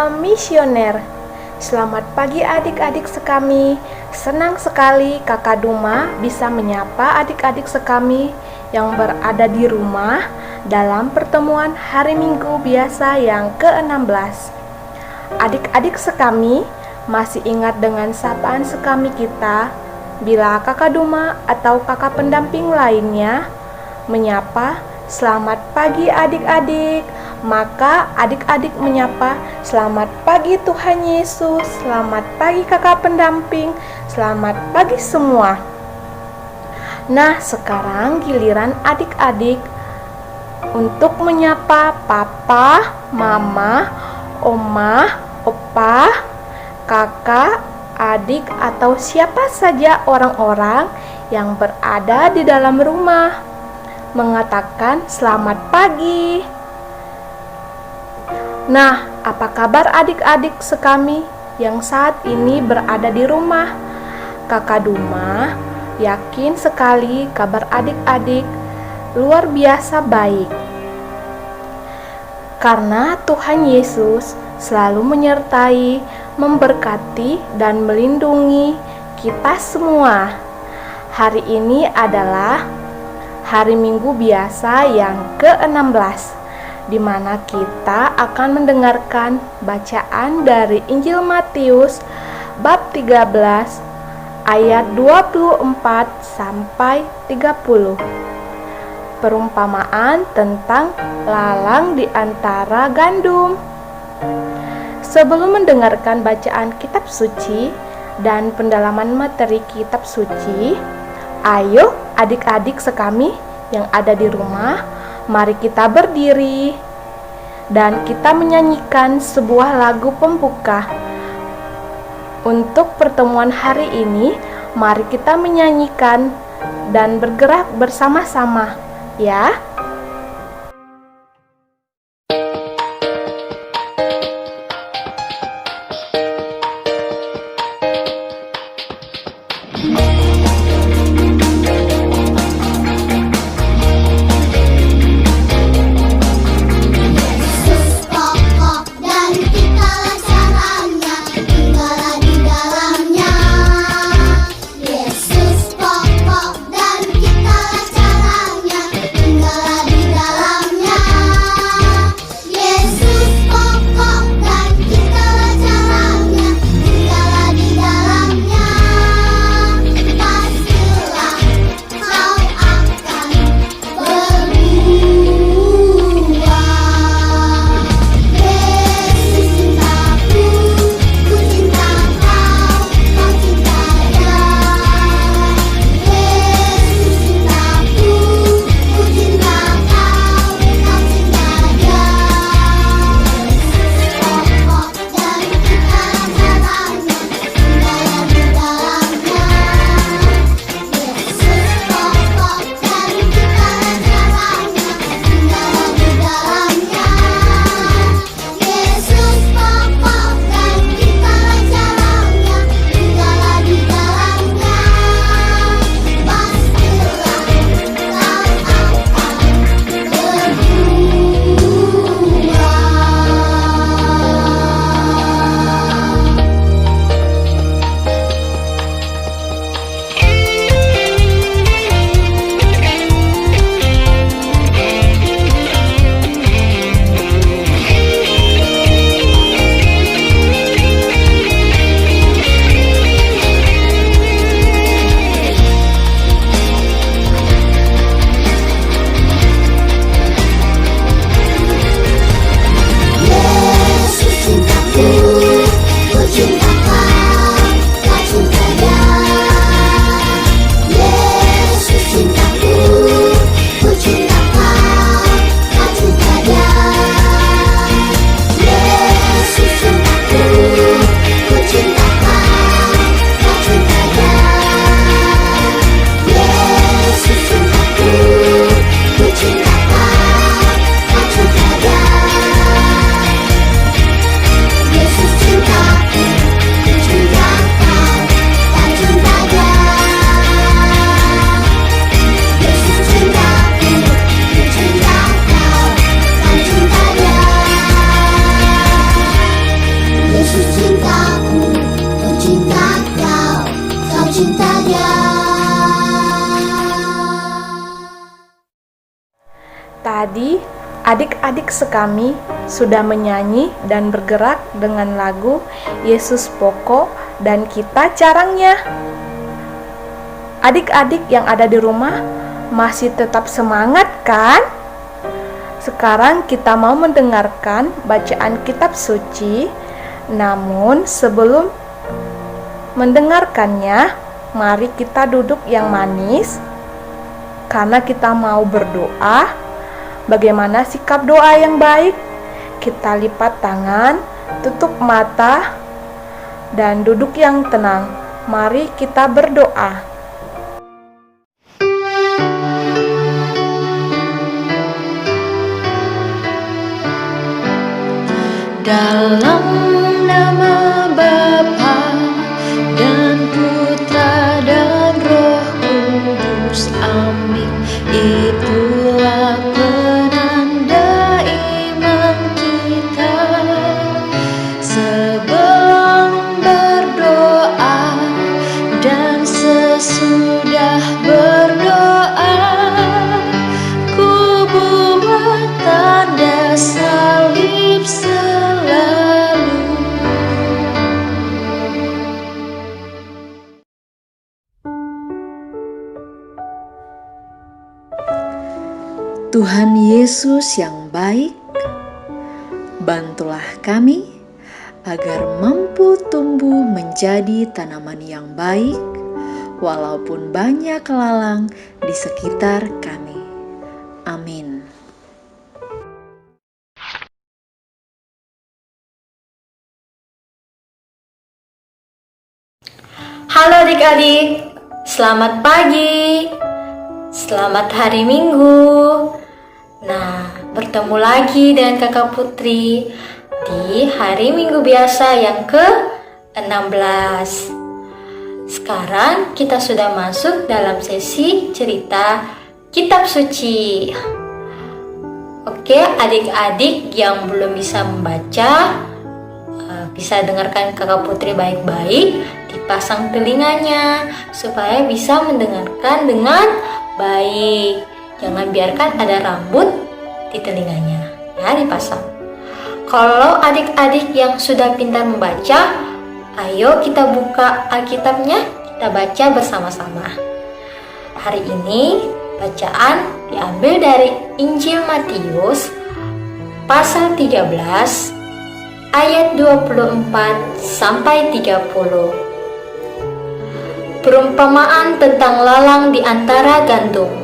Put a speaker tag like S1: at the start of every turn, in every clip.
S1: misioner. Selamat pagi adik-adik sekami. Senang sekali Kakak Duma bisa menyapa adik-adik sekami yang berada di rumah dalam pertemuan hari Minggu biasa yang ke-16. Adik-adik sekami masih ingat dengan sapaan sekami kita bila Kakak Duma atau kakak pendamping lainnya menyapa selamat pagi adik-adik, maka adik-adik menyapa selamat pagi Tuhan Yesus, selamat pagi kakak pendamping, selamat pagi semua. Nah, sekarang giliran adik-adik untuk menyapa papa, mama, oma, opa, kakak, adik, atau siapa saja orang-orang yang berada di dalam rumah, mengatakan selamat pagi. Nah, apa kabar adik-adik sekami yang saat ini berada di rumah? Kakak Duma yakin sekali kabar adik-adik luar biasa baik. Karena Tuhan Yesus selalu menyertai, memberkati, dan melindungi kita semua. Hari ini adalah hari Minggu biasa yang ke-16, di mana kita akan mendengarkan bacaan dari Injil Matius bab 13 ayat 24 sampai 30. Perumpamaan tentang lalang di antara gandum. Sebelum mendengarkan bacaan kitab suci dan pendalaman materi kitab suci, ayo adik-adik sekami yang ada di rumah, mari kita berdiri dan kita menyanyikan sebuah lagu pembuka. Untuk pertemuan hari ini, mari kita menyanyikan dan bergerak bersama-sama, ya. tadi adik-adik sekami sudah menyanyi dan bergerak dengan lagu Yesus Pokok dan Kita Carangnya. Adik-adik yang ada di rumah masih tetap semangat kan? Sekarang kita mau mendengarkan bacaan kitab suci. Namun sebelum mendengarkannya, mari kita duduk yang manis karena kita mau berdoa. Bagaimana sikap doa yang baik? Kita lipat tangan, tutup mata, dan duduk yang tenang. Mari kita berdoa.
S2: Dalam nama Bapa dan Putra dan Roh Kudus, amin. Itulah penanda iman kita. Sebelum berdoa dan sesudah berdoa, ku buat tanda salib selalu. Tuhan Yesus yang baik, bantulah kami agar mampu tumbuh menjadi tanaman yang baik, walaupun banyak lalang di sekitar kami. Amin.
S3: Halo adik-adik, selamat pagi, selamat hari Minggu. Nah, bertemu lagi dengan Kakak Putri di hari Minggu biasa yang ke-16. Sekarang kita sudah masuk dalam sesi cerita kitab suci. Oke, adik-adik yang belum bisa membaca, bisa dengarkan Kakak Putri baik-baik, dipasang telinganya supaya bisa mendengarkan dengan baik. Jangan biarkan ada rambut di telinganya, ya, dipasang. Kalau adik-adik yang sudah pintar membaca, ayo kita buka Alkitabnya, kita baca bersama-sama. Hari ini bacaan diambil dari Injil Matius pasal 13 ayat 24 sampai 30. Perumpamaan tentang lalang di antara gandum.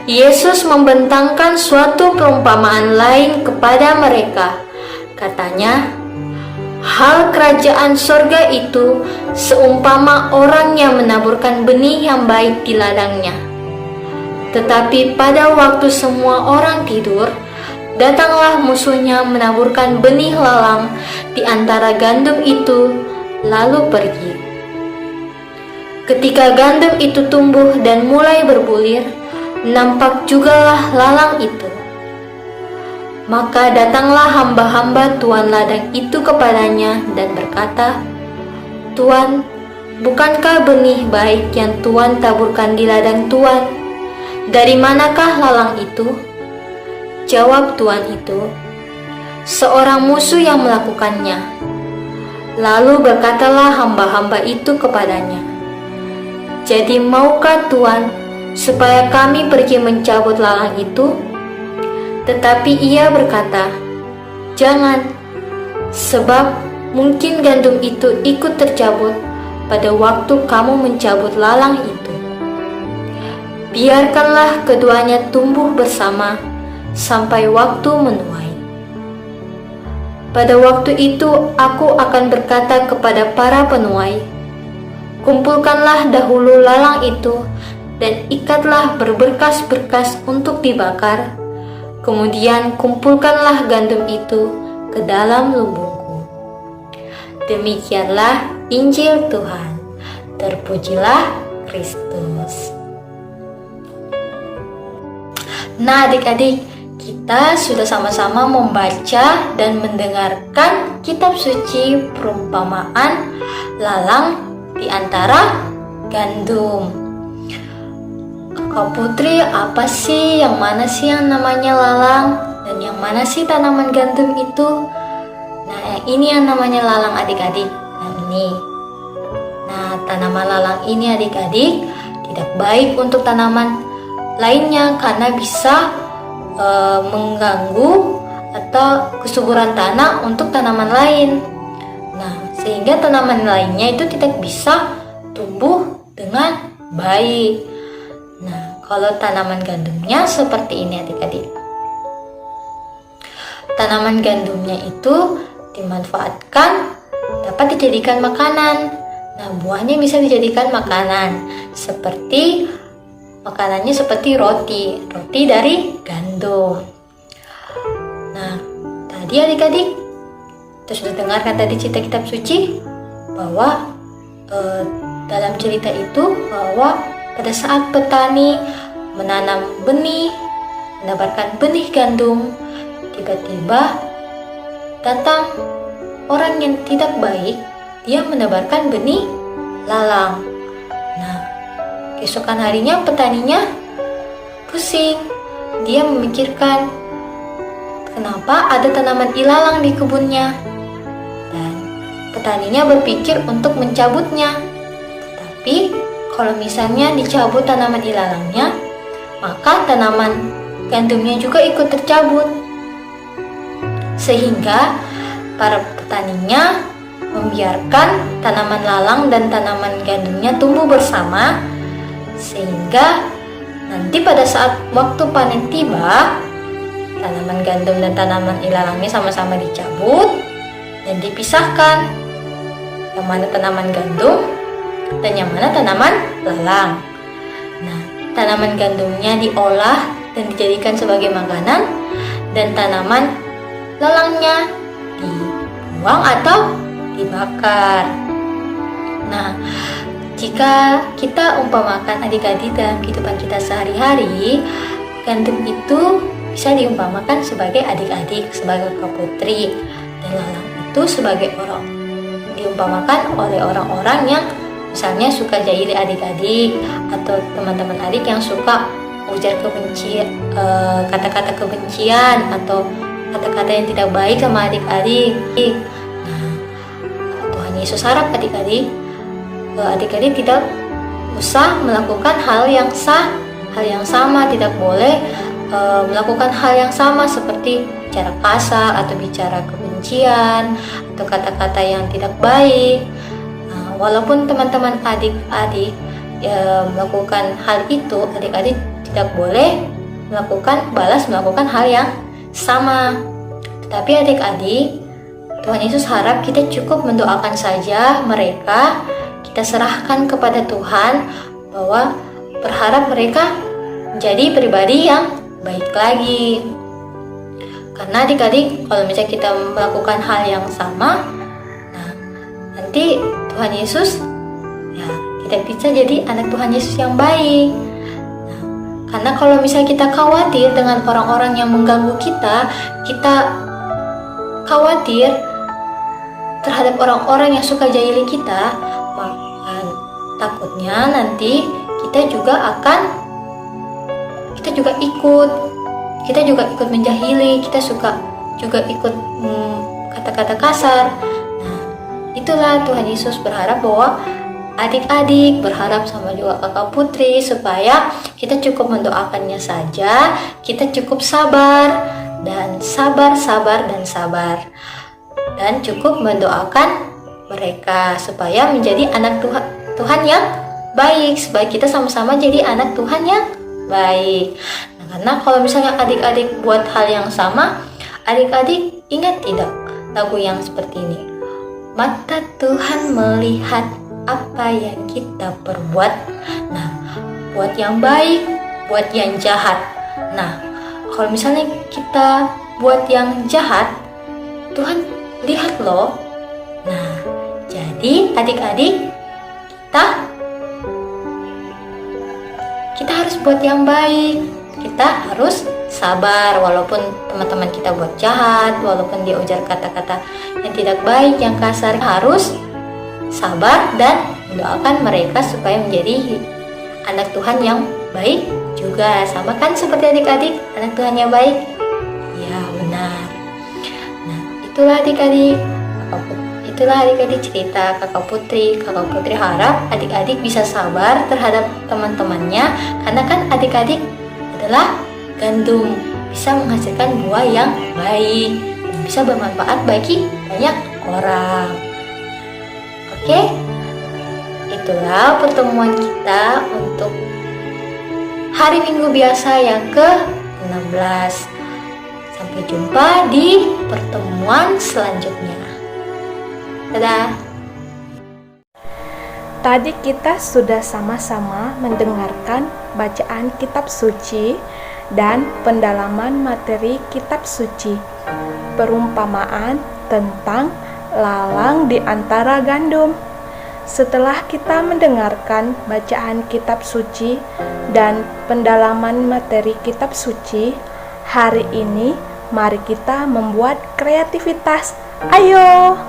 S3: Yesus membentangkan suatu perumpamaan lain kepada mereka. Katanya, hal kerajaan sorga itu seumpama orang yang menaburkan benih yang baik di ladangnya. Tetapi pada waktu semua orang tidur, datanglah musuhnya menaburkan benih lalang di antara gandum itu, lalu pergi. Ketika gandum itu tumbuh dan mulai berbulir, nampak jugalah lalang itu. Maka datanglah hamba-hamba tuan ladang itu kepadanya dan berkata, "Tuan, bukankah benih baik yang Tuan taburkan di ladang Tuan? Dari manakah lalang itu?" Jawab tuan itu, "Seorang musuh yang melakukannya." Lalu berkatalah hamba-hamba itu kepadanya, "Jadi maukah Tuan supaya kami pergi mencabut lalang itu?" Tetapi ia berkata, "Jangan, sebab mungkin gandum itu ikut tercabut pada waktu kamu mencabut lalang itu. Biarkanlah keduanya tumbuh bersama sampai waktu menuai. Pada waktu itu aku akan berkata kepada para penuai, kumpulkanlah dahulu lalang itu dan ikatlah berberkas-berkas untuk dibakar. Kemudian kumpulkanlah gandum itu ke dalam lumbungku." Demikianlah Injil Tuhan. Terpujilah Kristus. Nah adik-adik, kita sudah sama-sama membaca dan mendengarkan kitab suci perumpamaan lalang di antara gandum. Kakak Putri, apa sih, yang mana sih yang namanya lalang? Dan yang mana sih tanaman gandum itu? Nah, yang ini yang namanya lalang adik-adik. Nah, ini. Nah, tanaman lalang ini adik-adik tidak baik untuk tanaman lainnya karena bisa mengganggu atau kesuburan tanah untuk tanaman lain. Nah, sehingga tanaman lainnya itu tidak bisa tumbuh dengan baik. Nah, kalau tanaman gandumnya seperti ini adik-adik. Tanaman gandumnya itu dimanfaatkan, dapat dijadikan makanan. Nah, buahnya bisa dijadikan makanan, makanannya seperti roti dari gandum. Nah, tadi adik-adik sudah dengarkan tadi cerita kitab suci bahwa dalam cerita itu bahwa pada saat petani menanam benih, menebarkan benih gandum, tiba-tiba datang orang yang tidak baik, dia menebarkan benih lalang. Nah, keesokan harinya petaninya pusing. Dia memikirkan kenapa ada tanaman ilalang di kebunnya. Dan petaninya berpikir untuk mencabutnya. Tapi kalau misalnya dicabut tanaman ilalangnya, maka tanaman gandumnya juga ikut tercabut. Sehingga para petaninya membiarkan tanaman lalang dan tanaman gandumnya tumbuh bersama, sehingga nanti pada saat waktu panen tiba, tanaman gandum dan tanaman ilalangnya sama-sama dicabut dan dipisahkan, yang mana tanaman gandum dan yang mana tanaman lalang. Nah, tanaman gandumnya diolah dan dijadikan sebagai makanan, dan tanaman lalangnya dibuang atau dibakar. Nah, jika kita umpamakan adik-adik dalam kehidupan kita sehari-hari, gandum itu bisa diumpamakan sebagai adik-adik, sebagai Kakak Putri, dan lalang itu sebagai diumpamakan oleh orang-orang yang misalnya suka jahili adik-adik, atau teman-teman adik yang suka ujar kebencian, kata-kata kebencian atau kata-kata yang tidak baik sama adik-adik. Yesus harap adik-adik tidak usah melakukan hal yang sama, tidak boleh melakukan hal yang sama seperti bicara kasar atau bicara kebencian atau kata-kata yang tidak baik. Nah, walaupun teman-teman adik-adik melakukan hal itu, adik-adik tidak boleh melakukan hal yang sama. Tetapi adik-adik, Tuhan Yesus harap kita cukup mendoakan saja mereka, kita serahkan kepada Tuhan, bahwa berharap mereka menjadi pribadi yang baik lagi. Karena adik-adik, kalau misalnya kita melakukan hal yang sama, nah nanti Tuhan Yesus tidak bisa jadi anak Tuhan Yesus yang baik. Nah, karena kalau misalnya kita khawatir dengan orang-orang yang mengganggu kita khawatir terhadap orang-orang yang suka jahili kita, maka takutnya nanti kita juga ikut menjahili, kita juga ikut kata-kata kasar. Nah, itulah Tuhan Yesus berharap bahwa adik-adik berharap sama juga Kakak Putri supaya kita cukup mendoakannya saja, kita cukup sabar dan cukup mendoakan mereka supaya menjadi anak Tuhan yang baik, supaya kita sama-sama jadi anak Tuhan yang baik. Nah, karena kalau misalnya adik-adik buat hal yang sama, adik-adik ingat tidak lagu yang seperti ini? Mata Tuhan melihat apa yang kita perbuat. Nah, buat yang baik, buat yang jahat. Nah, kalau misalnya kita buat yang jahat, Tuhan lihat loh. Nah, jadi adik-adik, kita harus buat yang baik. Kita harus sabar walaupun teman-teman kita buat jahat, walaupun dia ujar kata-kata yang tidak baik, yang kasar. Harus sabar dan mendoakan mereka supaya menjadi anak Tuhan yang baik juga. Sama kan seperti adik-adik, anak Tuhan yang baik? Ya, benar. Nah, itulah adik-adik cerita Kakak Putri. Kakak Putri harap adik-adik bisa sabar terhadap teman-temannya, karena kan adik-adik adalah gandum, bisa menghasilkan buah yang baik dan bisa bermanfaat bagi banyak orang. Oke, itulah pertemuan kita untuk hari Minggu biasa yang ke-16. Sampai jumpa di pertemuan selanjutnya. Dadah.
S1: Tadi kita sudah sama-sama mendengarkan bacaan kitab suci dan pendalaman materi kitab suci. Perumpamaan tentang lalang di antara gandum. Setelah kita mendengarkan bacaan kitab suci dan pendalaman materi kitab suci, hari ini mari kita membuat kreativitas. Ayo!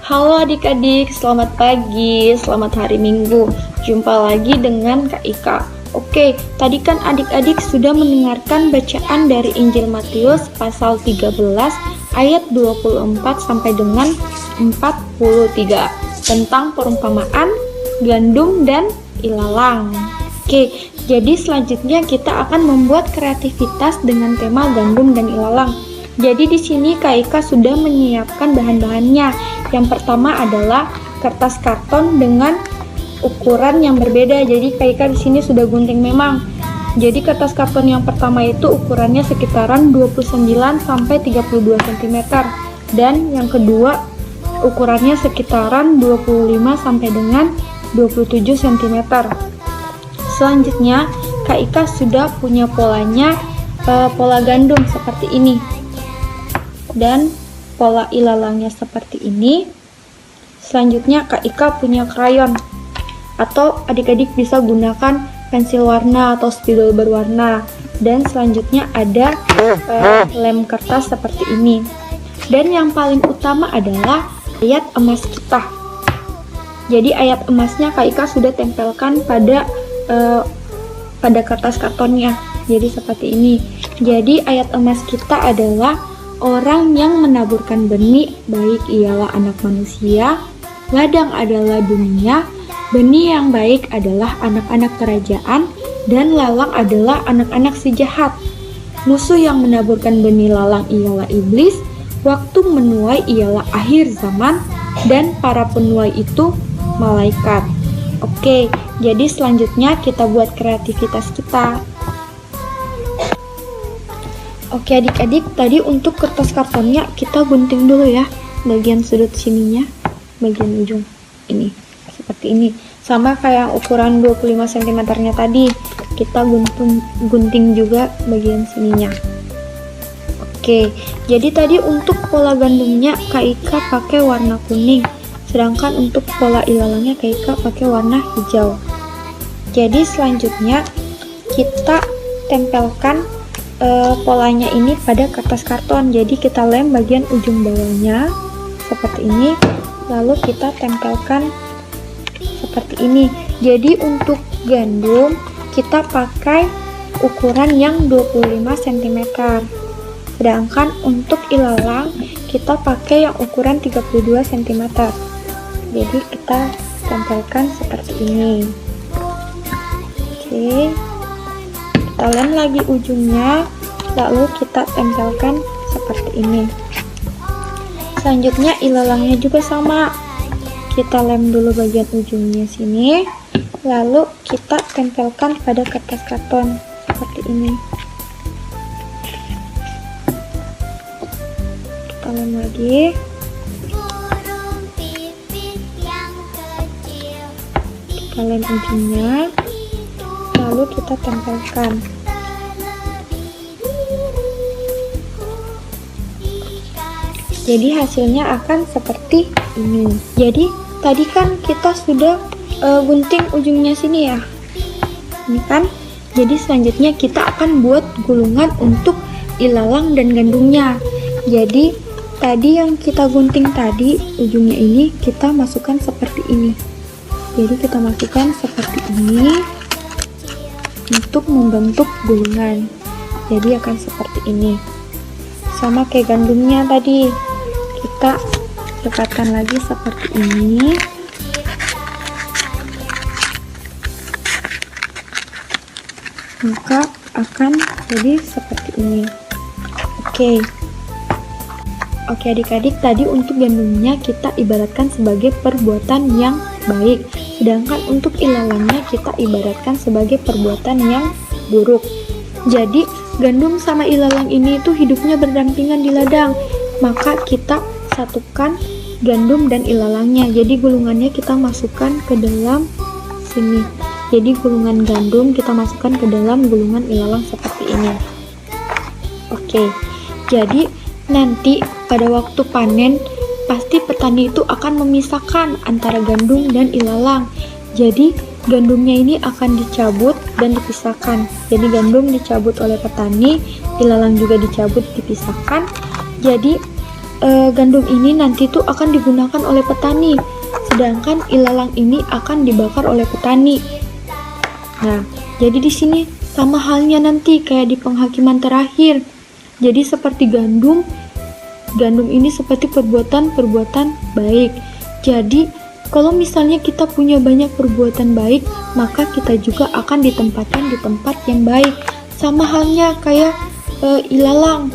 S4: Halo adik-adik, selamat pagi, selamat hari Minggu. Jumpa lagi dengan Kak Ika. Oke, tadi kan adik-adik sudah mendengarkan bacaan dari Injil Matius pasal 13 ayat 24 sampai dengan 43 tentang perumpamaan gandum dan ilalang. Oke, jadi selanjutnya kita akan membuat kreativitas dengan tema gandum dan ilalang. Jadi di sini Kak Ika sudah menyiapkan bahan-bahannya. Yang pertama adalah kertas karton dengan ukuran yang berbeda. Jadi Kak Ika di sini sudah gunting memang. Jadi kertas karton yang pertama itu ukurannya sekitaran 29 sampai 32 cm dan yang kedua ukurannya sekitaran 25 sampai dengan 27 cm. Selanjutnya Kak Ika sudah punya polanya, pola gandum seperti ini. Dan pola ilalangnya seperti ini. Selanjutnya Kak Ika punya krayon, atau adik-adik bisa gunakan pensil warna atau spidol berwarna. Dan selanjutnya ada lem kertas seperti ini. Dan yang paling utama adalah ayat emas kita. Jadi ayat emasnya Kak Ika sudah tempelkan pada kertas kartonnya. Jadi seperti ini. Jadi ayat emas kita adalah orang yang menaburkan benih, baik ialah anak manusia, ladang adalah dunia, benih yang baik adalah anak-anak kerajaan, dan lalang adalah anak-anak si jahat. Musuh yang menaburkan benih lalang ialah iblis, waktu menuai ialah akhir zaman, dan para penuai itu malaikat. Oke, jadi selanjutnya kita buat kreativitas kita. Oke adik-adik, tadi untuk kertas kartonnya kita gunting dulu ya, bagian sudut sininya, bagian ujung ini, seperti ini. Sama kayak ukuran 25 cm nya tadi, kita gunting juga bagian sininya. Oke, jadi tadi untuk pola gandumnya Kak Ika pakai warna kuning, sedangkan untuk pola ilalangnya Kak Ika pakai warna hijau. Jadi selanjutnya kita tempelkan polanya ini pada kertas karton. Jadi kita lem bagian ujung bawahnya seperti ini, lalu kita tempelkan seperti ini. Jadi untuk gandum kita pakai ukuran yang 25 cm, sedangkan untuk ilalang kita pakai yang ukuran 32 cm. Jadi kita tempelkan seperti ini. Oke, kita lem lagi ujungnya, lalu kita tempelkan seperti ini. Selanjutnya ilalangnya juga sama, kita lem dulu bagian ujungnya sini, lalu kita tempelkan pada kertas karton seperti ini. Kita lem lagi, kita lem ujungnya, lalu kita tempelkan. Jadi hasilnya akan seperti ini. Jadi tadi kan kita sudah gunting ujungnya sini ya, ini kan. Jadi selanjutnya kita akan buat gulungan untuk ilalang dan gandumnya. Jadi tadi yang kita gunting tadi, ujungnya ini kita masukkan seperti ini. Jadi kita masukkan seperti ini untuk membentuk gulungan. Jadi akan seperti ini. Sama kayak gandumnya tadi. Kita dekatkan lagi seperti ini. Maka akan jadi seperti ini. Oke adik-adik, tadi untuk gandumnya kita ibaratkan sebagai perbuatan yang baik, sedangkan untuk ilalangnya kita ibaratkan sebagai perbuatan yang buruk. Jadi gandum sama ilalang ini itu hidupnya berdampingan di ladang, maka kita satukan gandum dan ilalangnya. Jadi gulungannya kita masukkan ke dalam sini. Jadi gulungan gandum kita masukkan ke dalam gulungan ilalang seperti ini. Oke, jadi nanti pada waktu panen pasti petani itu akan memisahkan antara gandum dan ilalang. Jadi gandumnya ini akan dicabut dan dipisahkan. Jadi gandum dicabut oleh petani, ilalang juga dicabut dipisahkan. Jadi gandum ini nanti tuh akan digunakan oleh petani, sedangkan ilalang ini akan dibakar oleh petani. Nah, jadi di sini sama halnya nanti kayak di penghakiman terakhir. Jadi seperti gandum ini seperti perbuatan baik. Jadi kalau misalnya kita punya banyak perbuatan baik, maka kita juga akan ditempatkan di tempat yang baik. Sama halnya kayak ilalang.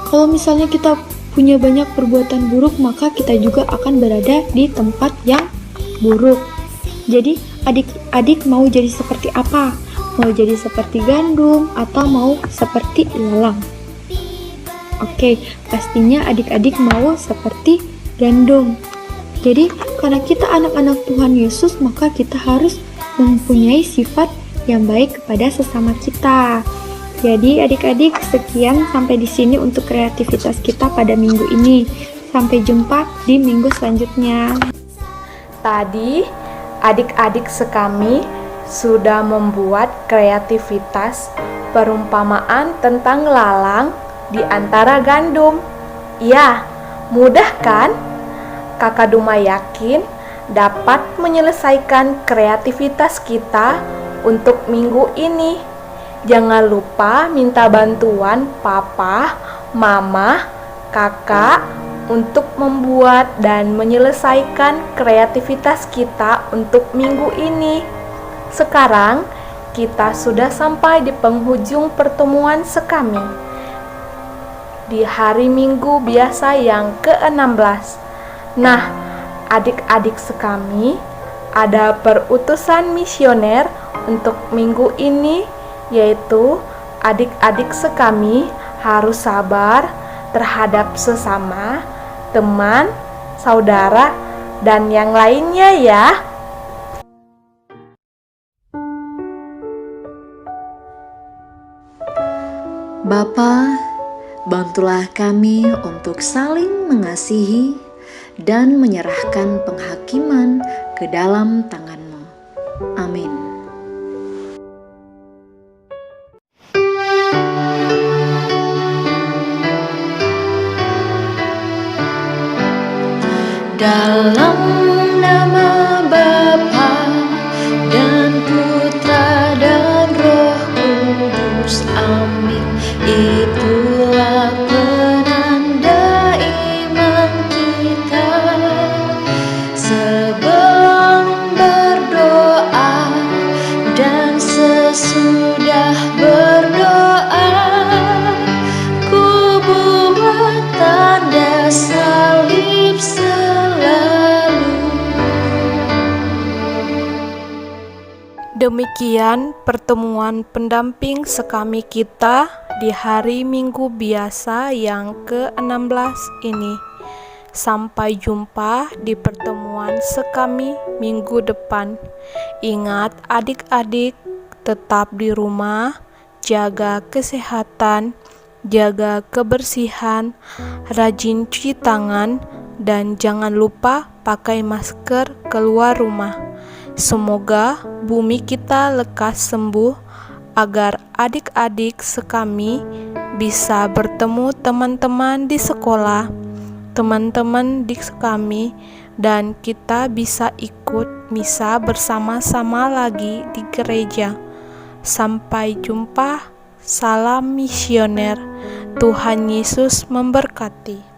S4: Kalau misalnya kita punya banyak perbuatan buruk, maka kita juga akan berada di tempat yang buruk. Jadi adik-adik mau jadi seperti apa? Mau jadi seperti gandum atau mau seperti ilalang? Oke, pastinya adik-adik mau seperti gandum. Jadi, karena kita anak-anak Tuhan Yesus, maka kita harus mempunyai sifat yang baik kepada sesama kita. Jadi, adik-adik, sekian sampai di sini untuk kreativitas kita pada minggu ini. Sampai jumpa di minggu selanjutnya.
S1: Tadi adik-adik sekami sudah membuat kreativitas perumpamaan tentang lalang di antara gandum. Ya, mudah kan? Kakak Duma yakin dapat menyelesaikan kreativitas kita untuk minggu ini. Jangan lupa minta bantuan papa, mama, kakak untuk membuat dan menyelesaikan kreativitas kita untuk minggu ini. Sekarang kita sudah sampai di penghujung pertemuan sekami di hari Minggu biasa yang ke-16. Nah, adik-adik sekami, ada perutusan misioner untuk minggu ini, yaitu adik-adik sekami harus sabar terhadap sesama, teman, saudara, dan yang lainnya ya.
S2: Bapa, bantulah kami untuk saling mengasihi dan menyerahkan penghakiman ke dalam tangan-Mu. Amin. Dalam nama Bapa dan Putra dan Roh Kudus, amin. Itulah penanda iman kita. Sebelum berdoa dan sesudah berdoa, ku buat tanda salib selalu.
S1: Demikian pertemuan pendamping sekami kita di hari Minggu biasa yang ke-16 ini. Sampai jumpa di pertemuan sekami minggu depan. Ingat adik-adik, tetap di rumah, jaga kesehatan, jaga kebersihan, rajin cuci tangan, dan jangan lupa pakai masker keluar rumah. Semoga bumi kita lekas sembuh agar adik-adik sekami bisa bertemu teman-teman di sekolah teman-teman di kami, dan kita bisa ikut misa bersama-sama lagi di gereja. Sampai jumpa. Salam misioner. Tuhan Yesus memberkati.